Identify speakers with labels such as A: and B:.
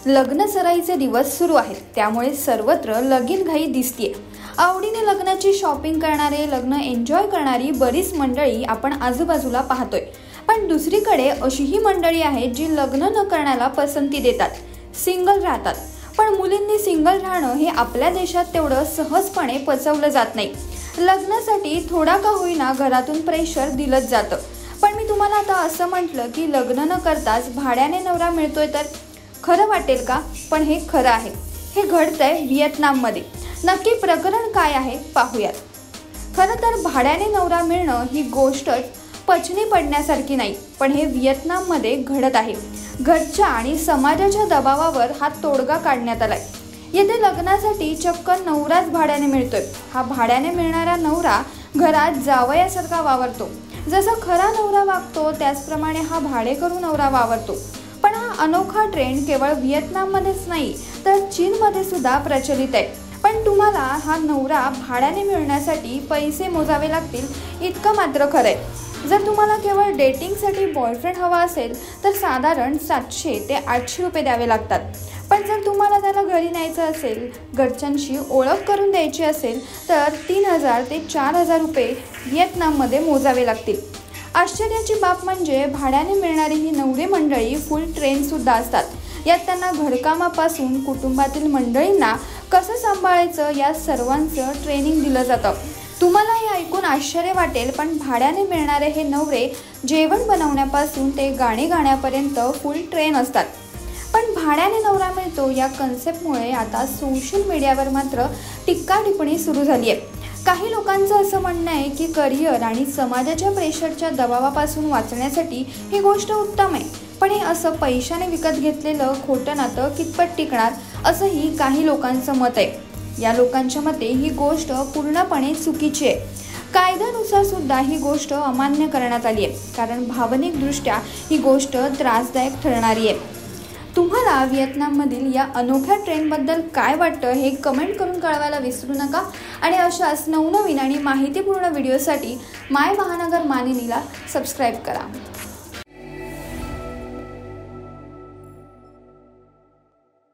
A: लग्न सराईचे दिवस सुरू आहेत, त्यामुळे सर्वत्र लगीनघाई दिसतीये। आवडीने लग्नाची शॉपिंग करणारे, लग्न एन्जॉय करणारी बरीच मंडळी आपण आजूबाजूला पाहतोय। पण दुसरीकडे अशीही मंडळी आहेत जी लग्न न करण्याला पसंती देतात, सिंगल राहतात। पण मुलींनी सिंगल राहणं हे आपल्या देशात तेवढं सहजपणे पचवलं जात नाही। लग्नासाठी थोडा का होईना घरातून प्रेशर दिलंच जातं। पण मी तुम्हाला आता असं म्हटलं की लग्न न करताच भाड्याने नवरा मिळतोय, तर खरं वाटेल का? पण हे खरं आहे। हे घडतंय व्हिएतनाममध्ये। नक्की प्रकरण काय आहे पाहूयात। खरं तर भाड्याने नवरा मिळणं ही गोष्ट पचनी पडण्यासारखी नाही, पण हे व्हिएतनाममध्ये घडत आहे। घरच्या आणि समाजाच्या दबावावर हा तोडगा काढण्यात आलाय। येथे लग्नासाठी चक्क नवराच भाड्याने मिळतोय। हा भाड्याने मिळणारा नवरा घरात जावयासारखा वावरतो। जसा खरा नवरा वागतो त्याचप्रमाणे हा भाडेकरू नवरा वावरतो। पण हा अनोखा ट्रेंड केवळ व्हिएतनाममध्येच नाही तर चीनमध्ये सुद्धा प्रचलित आहे। पण तुम्हाला हा नवरा भाड्याने मिळण्यासाठी पैसे मोजावे लागतील इतकं मात्र खरं आहे। जर तुम्हाला केवळ डेटिंगसाठी बॉयफ्रेंड हवा असेल तर साधारण 700 ते 800 रुपये द्यावे लागतात। पण जर तुम्हाला त्याला घरी न्यायचं असेल, घरच्यांशी ओळख करून द्यायची असेल तर 3000 ते 4000 रुपये व्हिएतनाममध्ये मोजावे लागतील। आश्चर्याची बाब म्हणजे भाड्याने मिळणारी ही नवरी मंडळी फुल ट्रेनसुद्धा असतात। यात त्यांना घरकामापासून कुटुंबातील मंडळींना कसं सांभाळायचं या सर्वांचं ट्रेनिंग दिलं जातं। तुम्हाला हे ऐकून आश्चर्य वाटेल, पण भाड्याने मिळणारे हे नवरे जेवण बनवण्यापासून ते गाणे गाण्यापर्यंत फुल ट्रेन असतात। पण भाड्याने नवरा मिळतो या कन्सेप्टमुळे आता सोशल मीडियावर मात्र टीका टिप्पणी सुरू झाली आहे। काही लोकांचं असं म्हणणं आहे की करिअर आणि समाजाच्या प्रेशरच्या दबावापासून वाचण्यासाठी ही गोष्ट उत्तम आहे। पण हे असं पैशाने विकत घेतलेलं खोटं नातं कितपत टिकणार असंही काही लोकांचं मत आहे। या लोकांच्या मते ही गोष्ट पूर्णपणे चुकीची आहे। कायद्यानुसार सुद्धा ही गोष्ट अमान्य करण्यात आली आहे, कारण भावनिकदृष्ट्या ही गोष्ट त्रासदायक ठरणारी आहे। तुम्हाला व्हिएतनाममधील या अनोख्या ट्रेंडबद्दल काय वाटतं हे कमेंट करून कळवायला विसरू नका। आणि अशाच नवनवीन आणि माहितीपूर्ण व्हिडिओसाठी माय महानगर मानिनीला सबस्क्राईब करा।